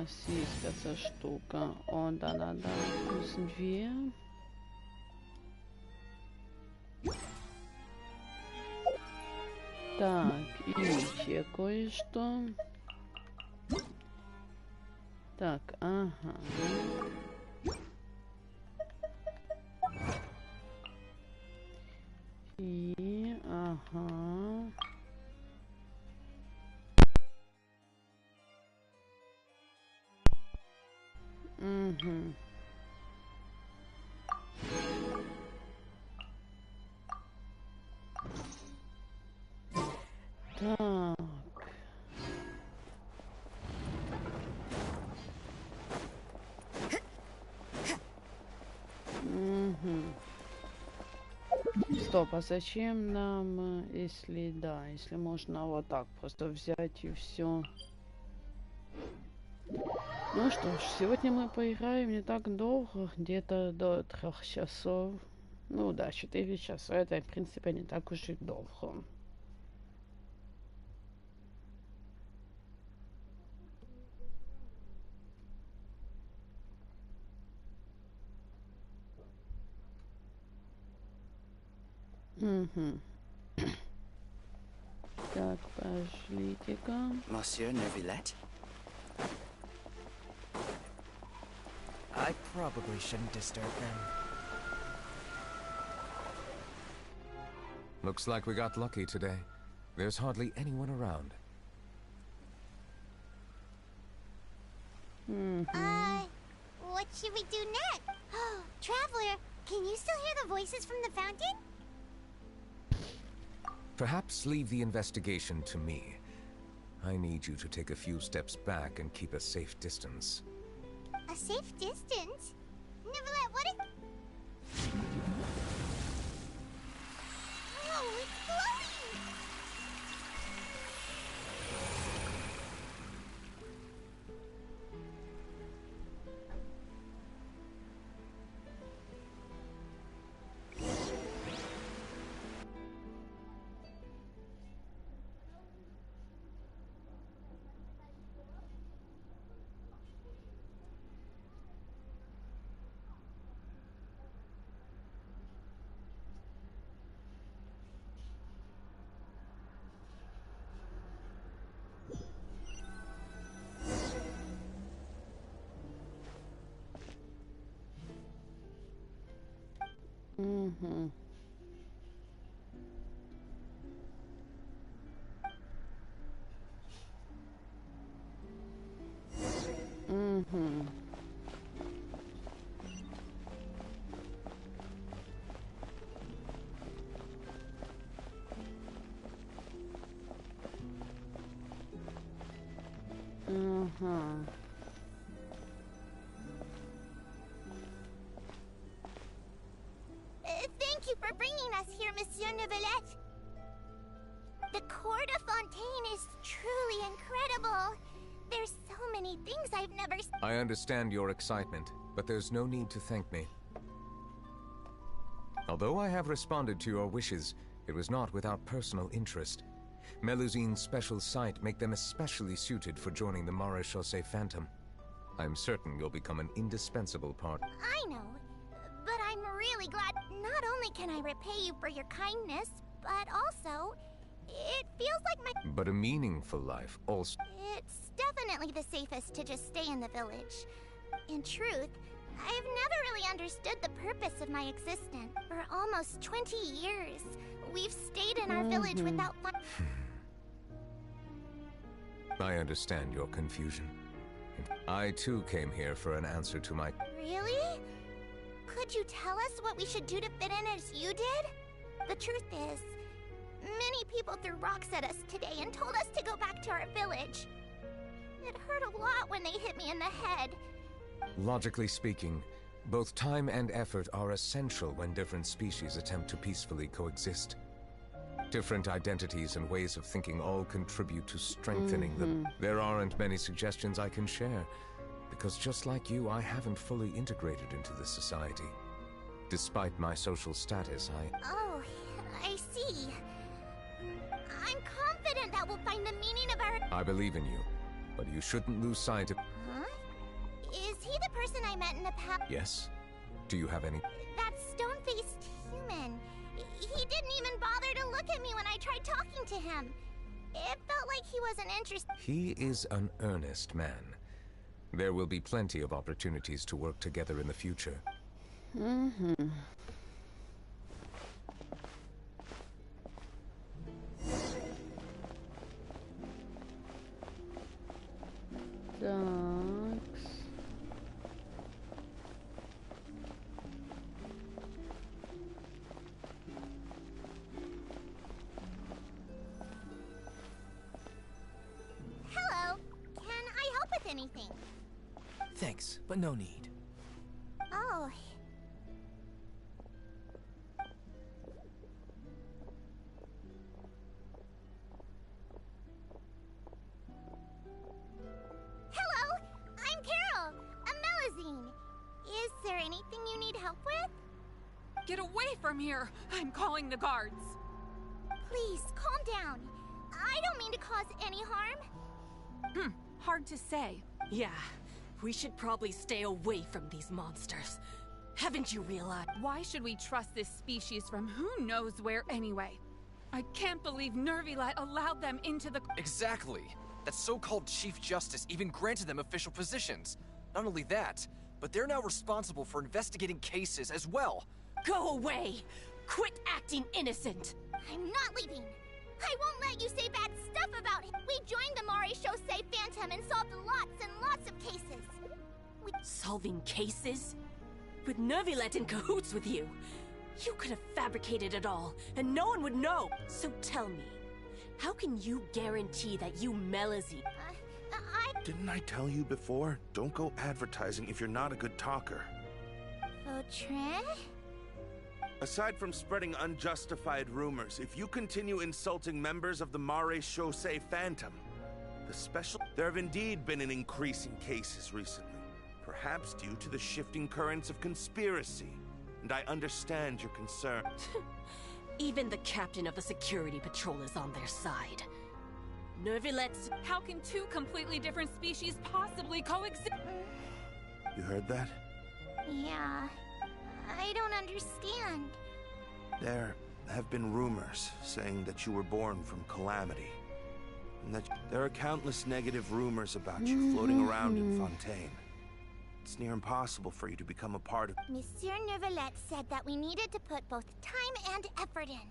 нас есть эта штука. О, да-да-да. Müssen wir. Так, и еще кое-что. Так, ага. И, ага. Угу. Так. Угу. Стоп, а зачем нам, если да, если можно вот так просто взять и все? Ну что ж, сегодня мы поиграем не так долго, где-то до 3 часов. Ну да, 4 часа, это в принципе не так уж и долго. Угу. Так, пошлите-ка. Monsieur Neuvillette? I probably shouldn't disturb them. Looks like we got lucky today. There's hardly anyone around. What should we do next? Oh, Traveler, can you still hear the voices from the fountain? Perhaps leave the investigation to me. I need you to take a few steps back and keep a safe distance. A safe distance? Neverlet, what is... Oh, it's glowing! Угу. Угу. Ага. Thank you for bringing us here, Monsieur Neuvillette. The Court of Fontaine is truly incredible. There's so many things I've never seen. I understand your excitement, but there's no need to thank me. Although I have responded to your wishes, it was not without personal interest. Melusine's special sight make them especially suited for joining the Maréchaussée Phantom. I'm certain you'll become an indispensable part. I know, but I'm really glad. Not only can I repay you for your kindness, but also, it feels like my... But a meaningful life also... It's definitely the safest to just stay in the village. In truth, I've never really understood the purpose of my existence. For almost 20 years, we've stayed in our village without... I understand your confusion. I too came here for an answer to my... Really? Could you tell us what we should do to fit in as you did? The truth is, many people threw rocks at us today and told us to go back to our village. It hurt a lot when they hit me in the head. Logically speaking, both time and effort are essential when different species attempt to peacefully coexist. Different identities and ways of thinking all contribute to strengthening them. There aren't many suggestions I can share, because just like you, I haven't fully integrated into this society. Despite my social status, Oh, I see. I'm confident that we'll find the meaning of our... I believe in you, but you shouldn't lose sight of... Huh? I met in the past. Yes? Do you have any? That stone-faced human. He didn't even bother to look at me when I tried talking to him. It felt like he wasn't interested. He is an earnest man. There will be plenty of opportunities to work together in the future. Mm-hmm. Так. Hello. Can I help with anything? Thanks, but no need. Oh. Hello, I'm Carol, a Melazine. Is there anything you need help with? Get away from here! I'm calling the guards. Please, calm down. I don't mean to cause any harm. Hard to say. Yeah, we should probably stay away from these monsters. Haven't you realized? Why should we trust this species from who knows where anyway? I can't believe Nervilat allowed them into the... Exactly. That so-called Chief Justice even granted them official positions. Not only that, but they're now responsible for investigating cases as well. Go away! Quit acting innocent! I'm not leaving. I won't let you say bad stuff about him. We joined the Mare Shosei Phantom and solved lots and lots of cases. Solving cases? With Nervilet in cahoots with you? You could have fabricated it all, and no one would know! So tell me, how can you guarantee that you Melazine? Didn't I tell you before? Don't go advertising if you're not a good talker. Vautrin? Aside from spreading unjustified rumors, if you continue insulting members of the Mare Shosei Phantom, there have indeed been an increase in cases recently. Perhaps due to the shifting currents of conspiracy. And I understand your concern. Even the captain of the security patrol is on their side. Nervilet's... How can two completely different species possibly coexist? You heard that? Yeah. I don't understand. There have been rumors saying that you were born from Calamity. And that there are countless negative rumors about you floating around in Fontaine. It's near impossible for you to become a part of... Monsieur Nervilet said that we needed to put both time and effort in.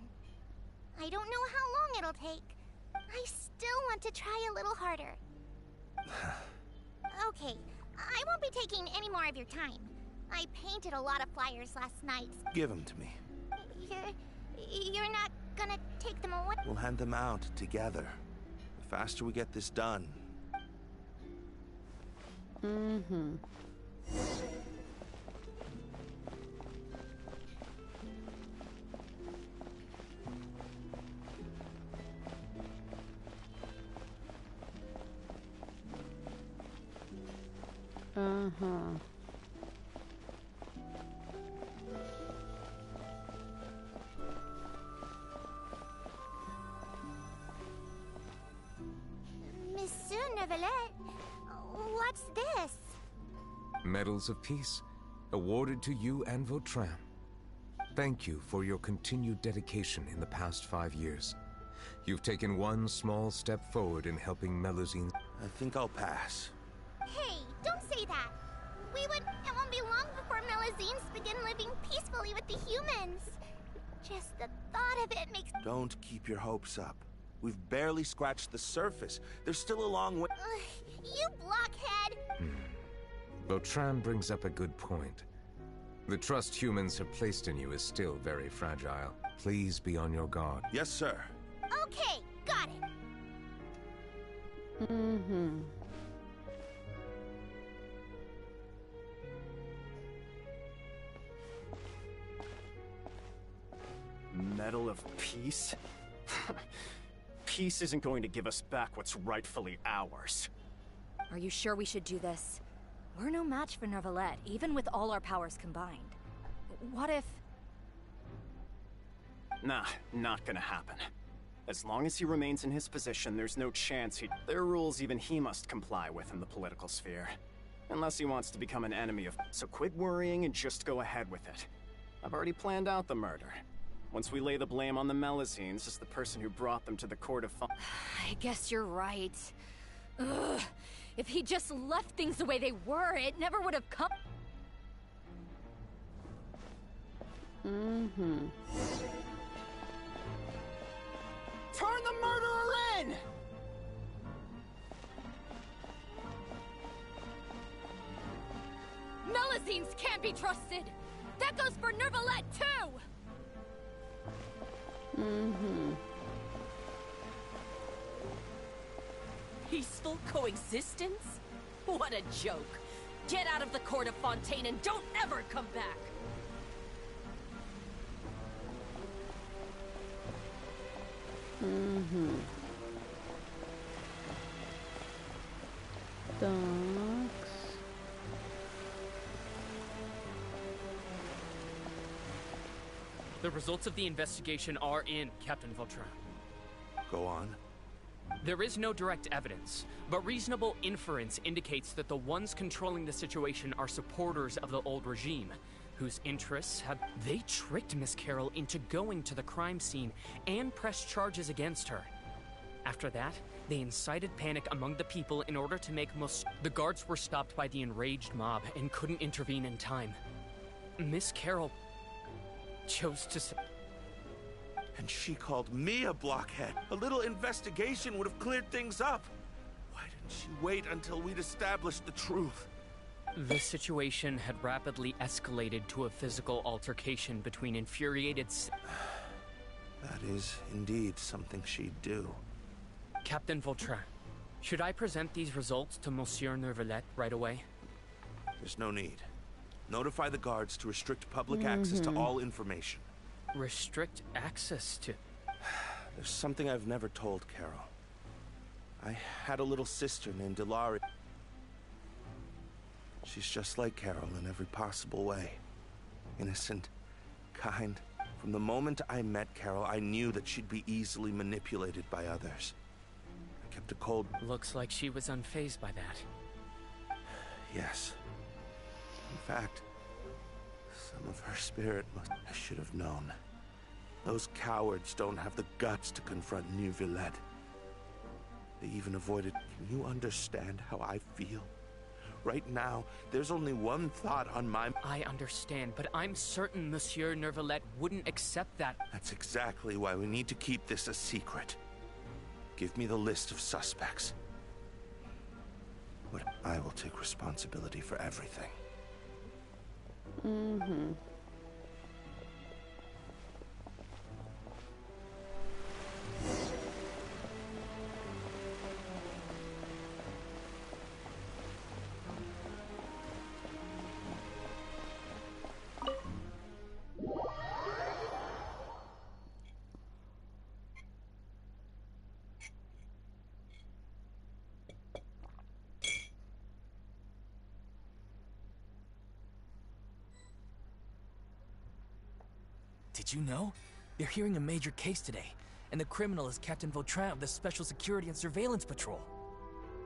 I don't know how long it'll take. I still want to try a little harder. Okay, I won't be taking any more of your time. I painted a lot of flyers last night. Give them to me. You're not gonna take them away? We'll hand them out together. The faster we get this done. Mm-hmm. Uh-huh. Monsieur Nervilet, what's this? Medals of Peace, awarded to you and Vautrin. Thank you for your continued dedication in the past 5 years. You've taken one small step forward in helping Melazine. I think I'll pass. Hey, don't say that. It won't be long before Melazines begin living peacefully with the humans. Just the thought of it makes... Don't keep your hopes up. We've barely scratched the surface. There's still a long way... You blockhead! Vautrin brings up a good point. The trust humans have placed in you is still very fragile. Please be on your guard. Yes, sir. Okay, got it. Mm-hmm. Medal of Peace? Peace isn't going to give us back what's rightfully ours. Are you sure we should do this? We're no match for Nervilet, even with all our powers combined. What if... Nah, not gonna happen. As long as he remains in his position, there's no chance he... There are rules even he must comply with in the political sphere. Unless he wants to become an enemy of... So quit worrying and just go ahead with it. I've already planned out the murder. Once we lay the blame on the Melusines as the person who brought them to the court of... I guess you're right. Ugh. If he just left things the way they were, it never would have come... Mm-hmm. Turn the murderer in! Melusines can't be trusted! That goes for Nervalette, too! Mm-hmm. Peaceful coexistence? What a joke. Get out of the court of Fontaine and don't ever come back! Mm-hmm. Thanks. The results of the investigation are in, Captain Vautrin. Go on. There is no direct evidence, but reasonable inference indicates that the ones controlling the situation are supporters of the old regime, whose interests have... They tricked Miss Carroll into going to the crime scene and pressed charges against her. After that, they incited panic among the people in order to make The guards were stopped by the enraged mob and couldn't intervene in time. Miss Carroll chose to... And she called me a blockhead. A little investigation would have cleared things up. Why didn't she wait until we'd established the truth? The situation had rapidly escalated to a physical altercation between infuriated... That is indeed something she'd do. Captain Vautrin, should I present these results to Monsieur Nervalette right away? There's no need. Notify the guards to restrict public access to all information. Restrict access to... There's something I've never told Carol. I had a little sister named Dolar. She's just like Carol in every possible way. Innocent, kind. From the moment I met Carol, I knew that she'd be easily manipulated by others. I kept a cold... Looks like she was unfazed by that. Yes. In fact, some of her spirit must... I should have known. Those cowards don't have the guts to confront New Villette. They even avoided... Can you understand how I feel? Right now, there's only one thought on my... I understand, but I'm certain Monsieur Nervalette wouldn't accept that. That's exactly why we need to keep this a secret. Give me the list of suspects. But I will take responsibility for everything. Mm-hmm. Did you know? They're hearing a major case today, and the criminal is Captain Vautrin of the Special Security and Surveillance Patrol.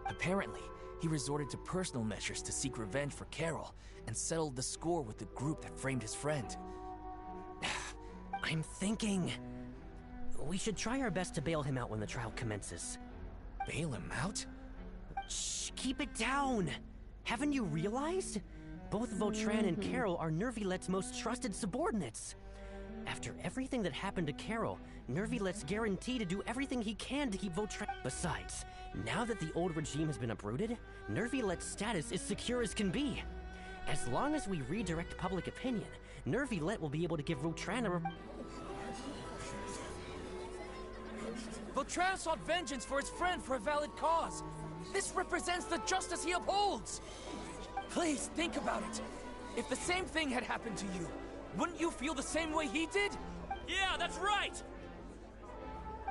Apparently, he resorted to personal measures to seek revenge for Carol, and settled the score with the group that framed his friend. I'm thinking... we should try our best to bail him out when the trial commences. Bail him out? Shh, keep it down! Haven't you realized? Both Vautrin and Carol are Nervillette's most trusted subordinates. After everything that happened to Carol, Nervillette's guaranteed to do everything he can to keep Vautrin. Besides, now that the old regime has been uprooted, Nervillette's status is secure as can be. As long as we redirect public opinion, Nervillette will be able to give Vautrin a... Vautrin sought vengeance for his friend for a valid cause. This represents the justice he upholds. Please, think about it. If the same thing had happened to you, wouldn't you feel the same way he did? Yeah, that's right!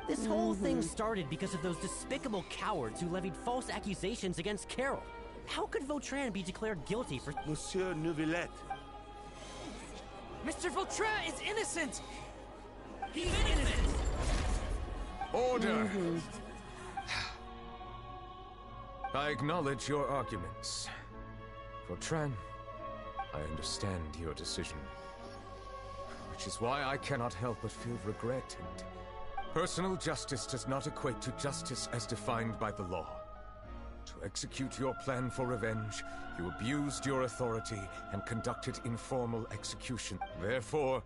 This whole thing started because of those despicable cowards who levied false accusations against Carol. How could Vautrin be declared guilty for... Monsieur Neuvillette. Mr. Vautrin is innocent! He's innocent! Order! I acknowledge your arguments. Vautran, I understand your decision, which is why I cannot help but feel regret. And personal justice does not equate to justice as defined by the law. To execute your plan for revenge, you abused your authority and conducted informal execution. Therefore...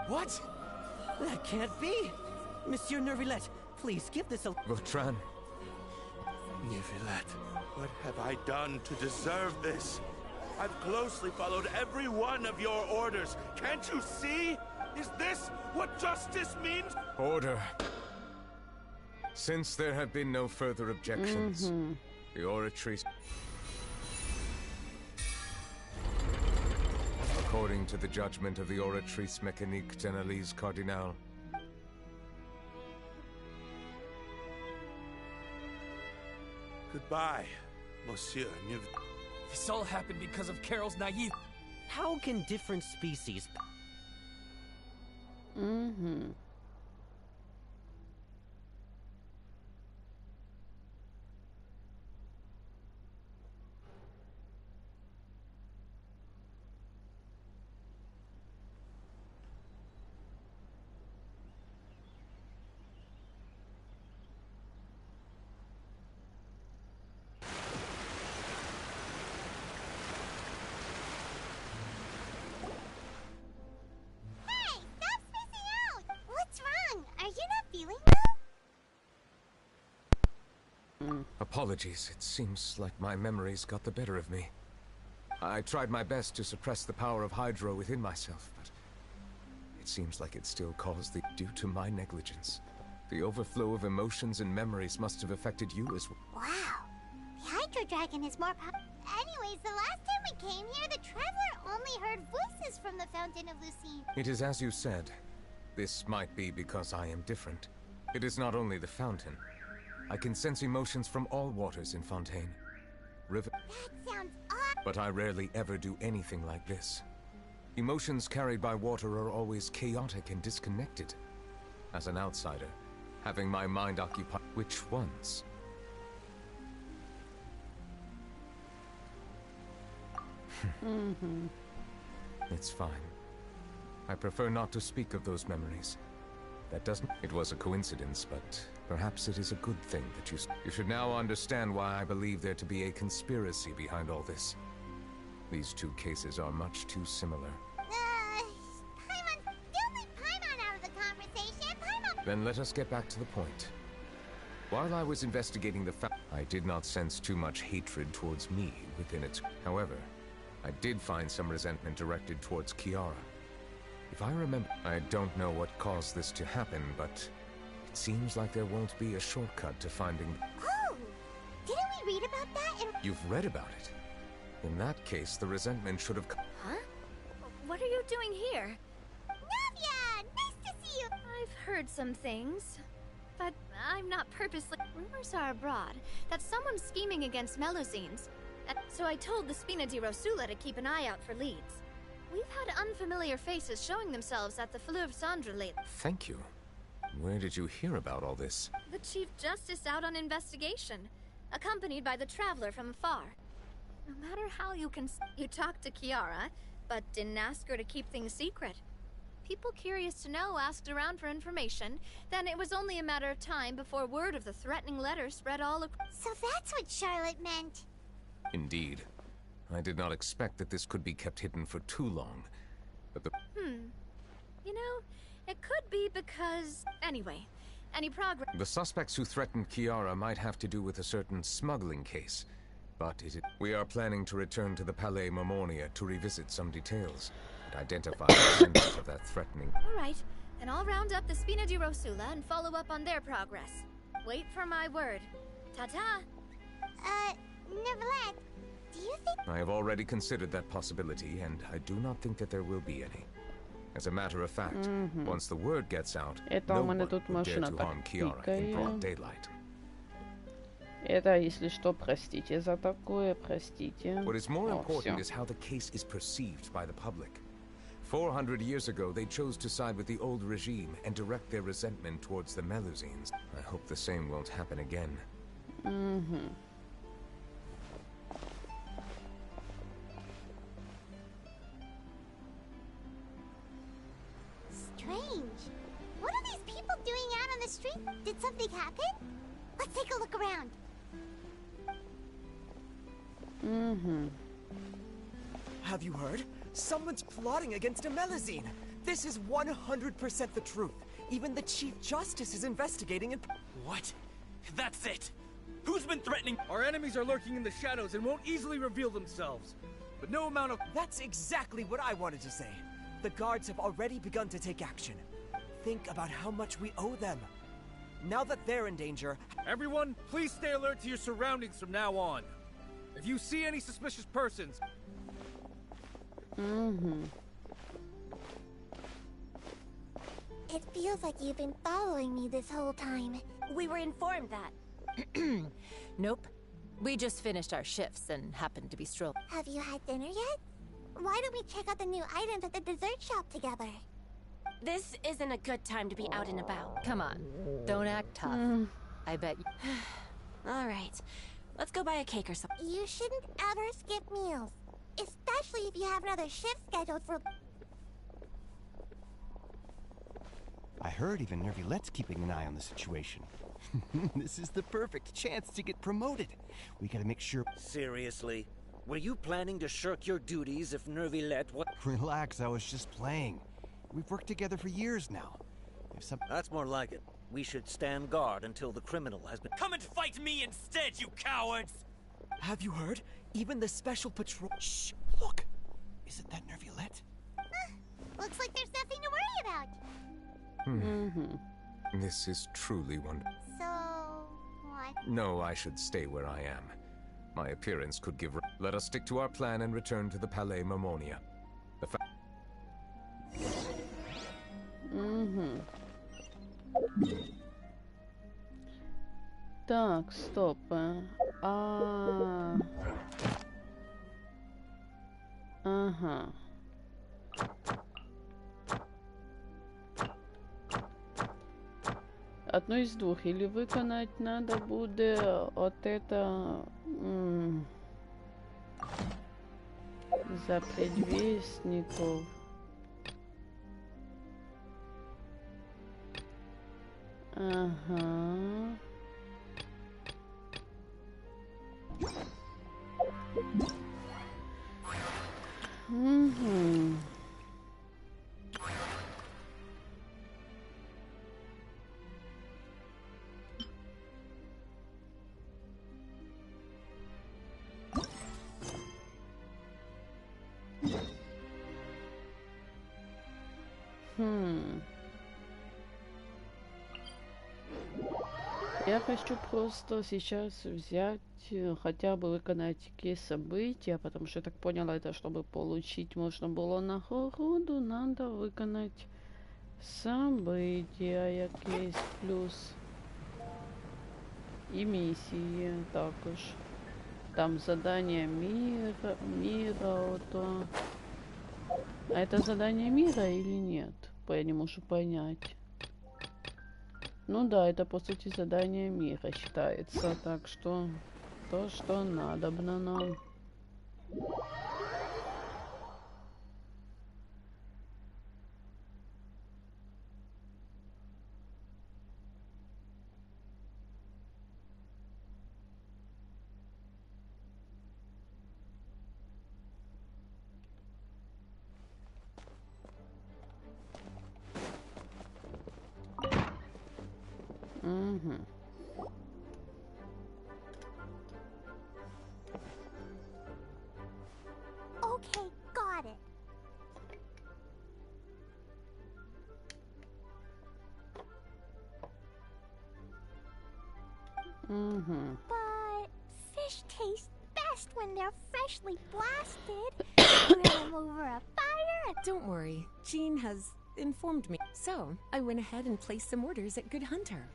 What? That can't be! Monsieur Nervilette, please give this a... Vautran. Nervilette, what have I done to deserve this? I've closely followed every one of your orders. Can't you see? Is this what justice means? Order. Since there have been no further objections, the oratory... According to the judgment of the Oratrice Mécanique d'Analyse Cardinal, goodbye, Monsieur Nervilette. This all happened because of Carol's naive... How can different species... Apologies, it seems like my memories got the better of me. I tried my best to suppress the power of Hydro within myself, but it seems like it still caused due to my negligence. The overflow of emotions and memories must have affected you as well. Wow, the Hydro Dragon is more powerful. Anyways, the last time we came here, the Traveler only heard voices from the Fountain of Lucine. It is as you said. This might be because I am different. It is not only the fountain. I can sense emotions from all waters in Fontaine. River. That sounds odd. But I rarely ever do anything like this. Emotions carried by water are always chaotic and disconnected. As an outsider, having my mind occupied... Which ones? It's fine. I prefer not to speak of those memories. That doesn't... It was a coincidence, but perhaps it is a good thing that you... You should now understand why I believe there to be a conspiracy behind all this. These two cases are much too similar. Paimon, don't leave Paimon out of the conversation. Paimon... Then let us get back to the point. While I was investigating the fact, I did not sense too much hatred towards me within it. However, I did find some resentment directed towards Kiara. If I remember, I don't know what caused this to happen, but it seems like there won't be a shortcut to finding... Oh! Didn't we read about that in... You've read about it? In that case, the resentment should have... Huh? What are you doing here? Navia! Nice to see you! I've heard some things, but I'm not purposely... Rumors are abroad that someone's scheming against Melusines, so I told the Spina di Rosula to keep an eye out for leads. We've had unfamiliar faces showing themselves at the Fleuve Cendre lately. Thank you. Where did you hear about all this? The Chief Justice out on investigation, accompanied by the Traveler from afar. No matter how you talked to Kiara, but didn't ask her to keep things secret. People curious to know asked around for information, then it was only a matter of time before word of the threatening letter spread all across. So that's what Charlotte meant. Indeed. I did not expect that this could be kept hidden for too long, but the... You know, it could be because... Anyway, any progress... The suspects who threatened Kiara might have to do with a certain smuggling case, but is it... We are planning to return to the Palais Marmonia to revisit some details and identify the centers of that threatening... Alright, then I'll round up the Spina di Rosula and follow up on their progress. Wait for my word. Ta-ta! Nervilette, do you think... I have already considered that possibility, and I do not think that there will be any. As a matter of fact, once the word gets out, no one would dare to harm Kiara in broad daylight. Это, если что, простите за такое, простите. What is more important is how the case is perceived by the public. 400 years ago, they chose to side with the old regime and direct their resentment towards the Melusines. I hope the same won't happen again. strange. What are these people doing out on the street? Did something happen? Let's take a look around. Have you heard? Someone's plotting against a Melusine. This is 100% the truth. Even the Chief Justice is investigating it. What? That's it! Who's been threatening? Our enemies are lurking in the shadows and won't easily reveal themselves. But no amount of... That's exactly what I wanted to say. The guards have already begun to take action. Think about how much we owe them. Now that they're in danger... Everyone, please stay alert to your surroundings from now on. If you see any suspicious persons... It feels like you've been following me this whole time. We were informed that. Nope. We just finished our shifts and happened to be strolling. Have you had dinner yet? Why don't we check out the new items at the dessert shop together? This isn't a good time to be out and about. Come on. Don't act tough. I bet you... All right. Let's go buy a cake or something. You shouldn't ever skip meals. Especially if you have another shift scheduled for... I heard even Nervilette's keeping an eye on the situation. This is the perfect chance to get promoted. We gotta make sure... Seriously? Were you planning to shirk your duties if Nervilette... Relax, I was just playing. We've worked together for years now. If some... That's more like it. We should stand guard until the criminal has been... Come and fight me instead, you cowards! Have you heard? Even the special patrol... Shh! Look! Isn't that Nervilette? Looks like there's nothing to worry about. This is truly wonderful. So... what? No, I should stay where I am. My appearance could give... Let us stick to our plan and return to the Palais Marmonia. The Так, стоп. Ага. Одно из двух. Или выконать надо будет вот это за предвестников. Ага. Я хочу просто сейчас взять, хотя бы выконать какие события, потому что я так поняла, это чтобы получить можно было нагороду, надо выконать события якісь плюс и миссии також. Там задание мира, ото. А это задание мира или нет? Я не могу понять. Ну да, это по сути задание мира считается, так что то, что надобно нам. Okay, got it. But fish taste best when they're freshly blasted. Grill them over a fire. Don't worry, Jean has informed me. So, I went ahead and placed some orders at Good Hunter.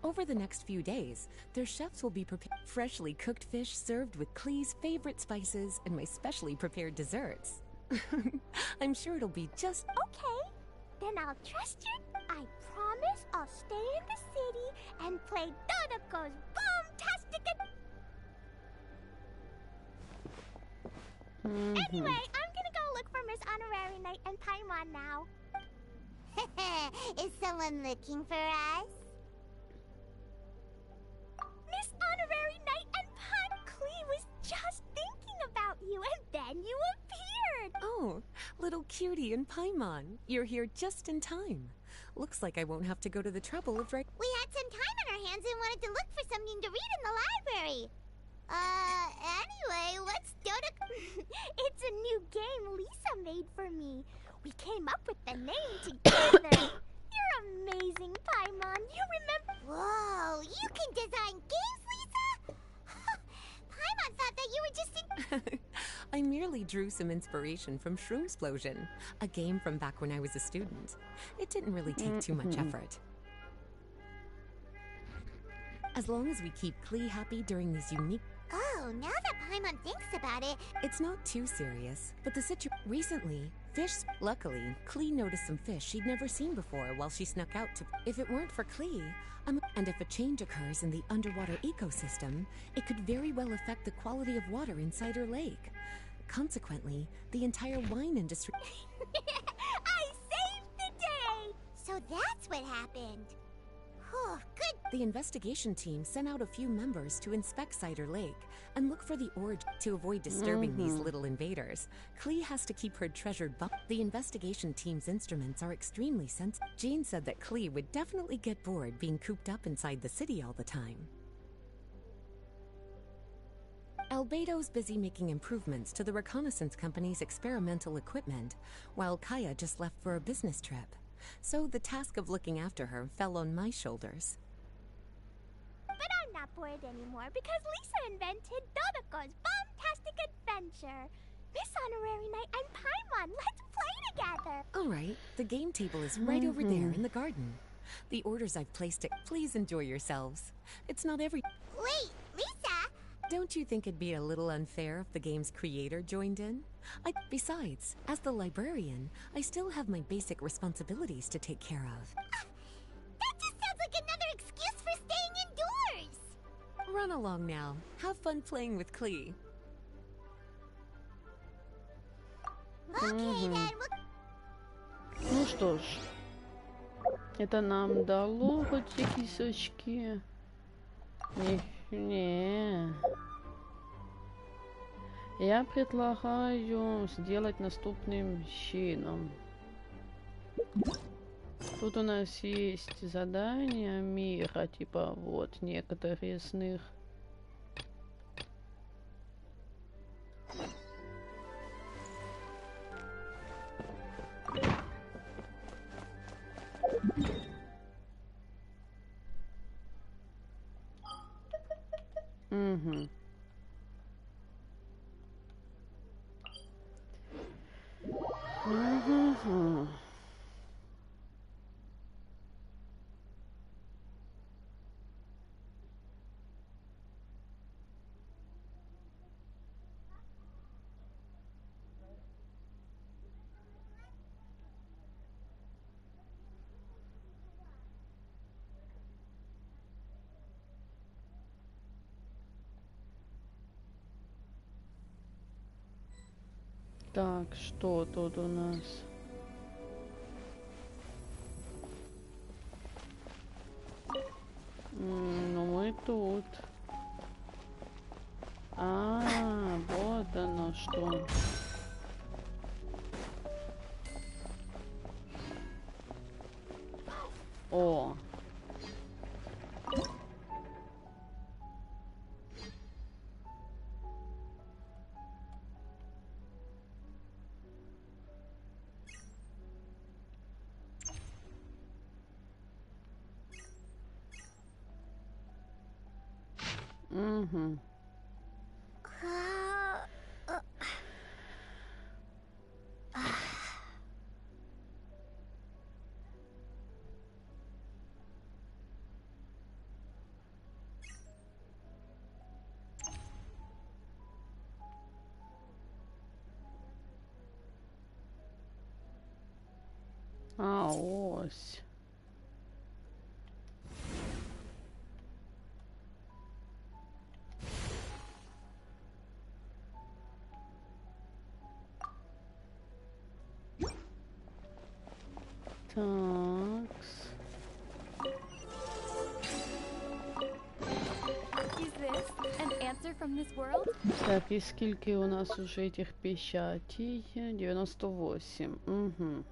Over the next few days, their chefs will be preparing freshly cooked fish served with Klee's favorite spices and my specially prepared desserts. I'm sure it'll be just... Okay, then I'll trust you. I promise I'll stay in the city and play Dodoko's boom-tastic... Anyway, I'm gonna go look for Miss Honorary Knight and Paimon now. Is someone looking for us? Miss Honorary Knight and Pun, Klee was just thinking about you, and then you appeared! Oh, little cutie and Paimon. You're here just in time. Looks like I won't have to go to the trouble of We had some time on our hands and wanted to look for something to read in the library. Anyway, let's go to... It's a new game Lisa made for me. We came up with the name together. You're amazing, Paimon. You remember... Whoa, you can design games, Lisa? Paimon thought that you were just... I merely drew some inspiration from Shroomsplosion, a game from back when I was a student. It didn't really take too much effort. As long as we keep Klee happy during these unique... Oh, now that Paimon thinks about it... It's not too serious, but the Recently, fish... Luckily, Klee noticed some fish she'd never seen before while she snuck out to... If it weren't for Klee, and if a change occurs in the underwater ecosystem, it could very well affect the quality of water inside her lake. Consequently, the entire wine industry... I saved the day! So that's what happened. Oh, good. The investigation team sent out a few members to inspect Cider Lake and look for the origin. To avoid disturbing these little invaders, Klee has to keep her treasured The investigation team's instruments are extremely sensitive. Jean said that Klee would definitely get bored being cooped up inside the city all the time. Albedo's busy making improvements to the reconnaissance company's experimental equipment, while Kaya just left for a business trip. So the task of looking after her fell on my shoulders. But I'm not bored anymore because Lisa invented Dodoko's Bombtastic Adventure. Miss Honorary Knight and Paimon, let's play together! Alright, the game table is right over there in the garden. The orders I've placed it. Please enjoy yourselves. It's not every... Wait, Lisa! Don't you think it'd be a little unfair if the game's creator joined in? Besides, as the librarian, I still have my basic responsibilities to take care of. That just sounds like another excuse for staying indoors! Run along now. Have fun playing with Klee. Okay, then, Ну что ж, это нам дало хоть кисочки. Не. Я предлагаю сделать наступным чином. Тут у нас есть задания мира, типа вот некоторые из них. Угу. Угу. Так, что тут у нас? Ну, мы тут. Вот оно что. О. Угу. Ось. Так. Так, и скільки у нас уже этих печатей? 98. Угу.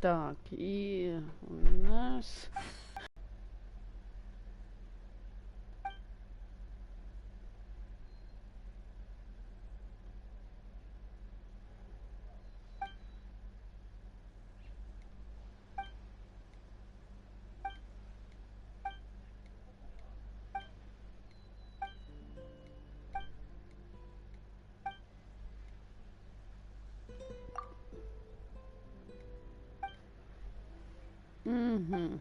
Так, и у нас... Угу.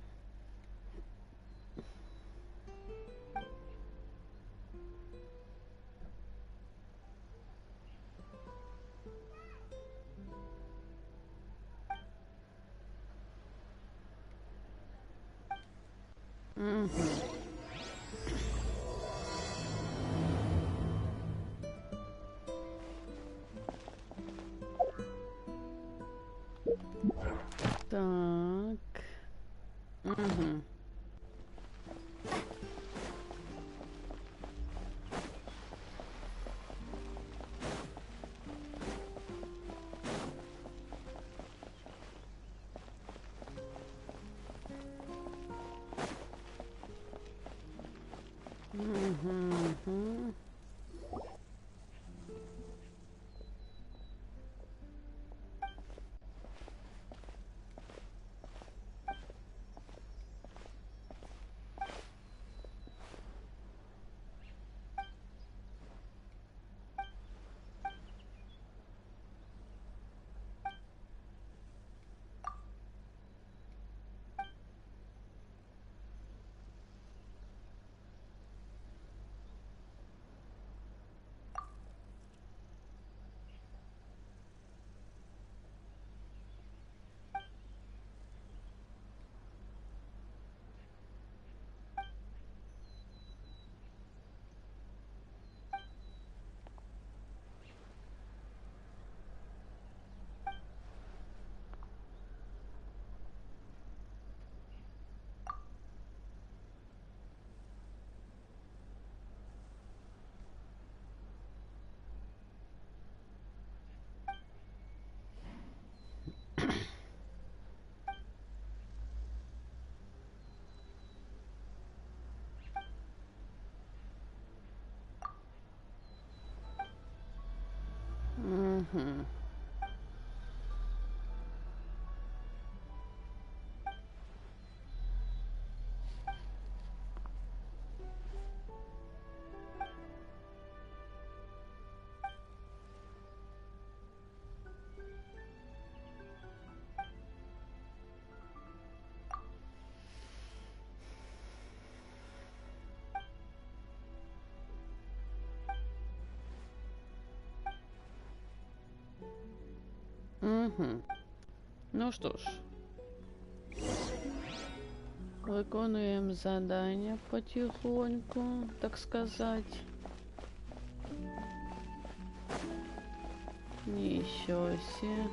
Так. Угу. Угу. Угу. Угу. Ну что ж, виконуємо задання потихоньку, так сказать. Ничего себе.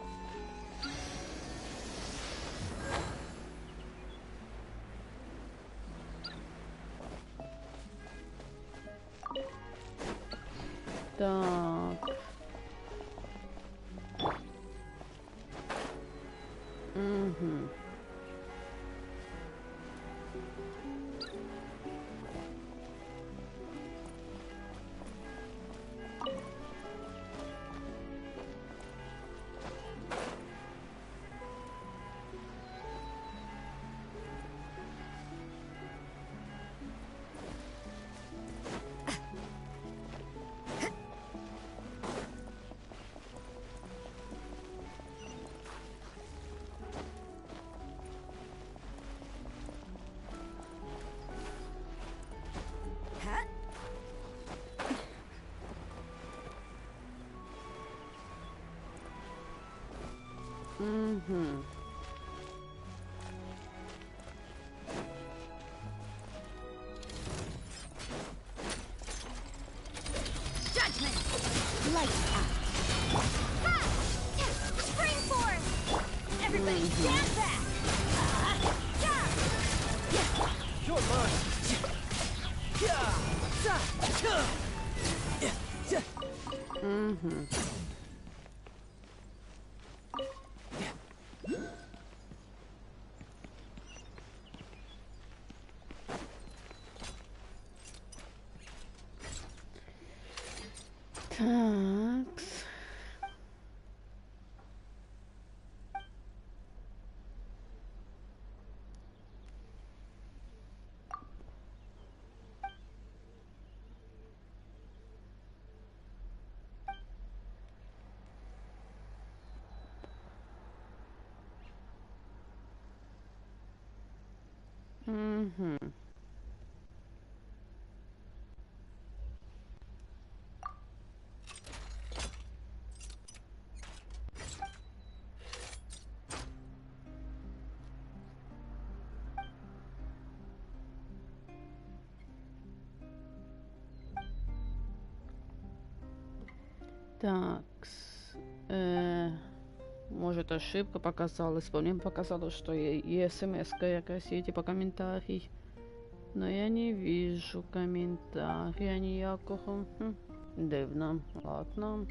Так. Угу. Угу. Spring force! Everybody stand back! You're mine! Угу. Такс. Угу. Такс. Может, ошибка показалась. Мне показалось, что и смс-ка якась є, типа комментарий. Но я не вижу комментария ніякого. Дивно. Ладно.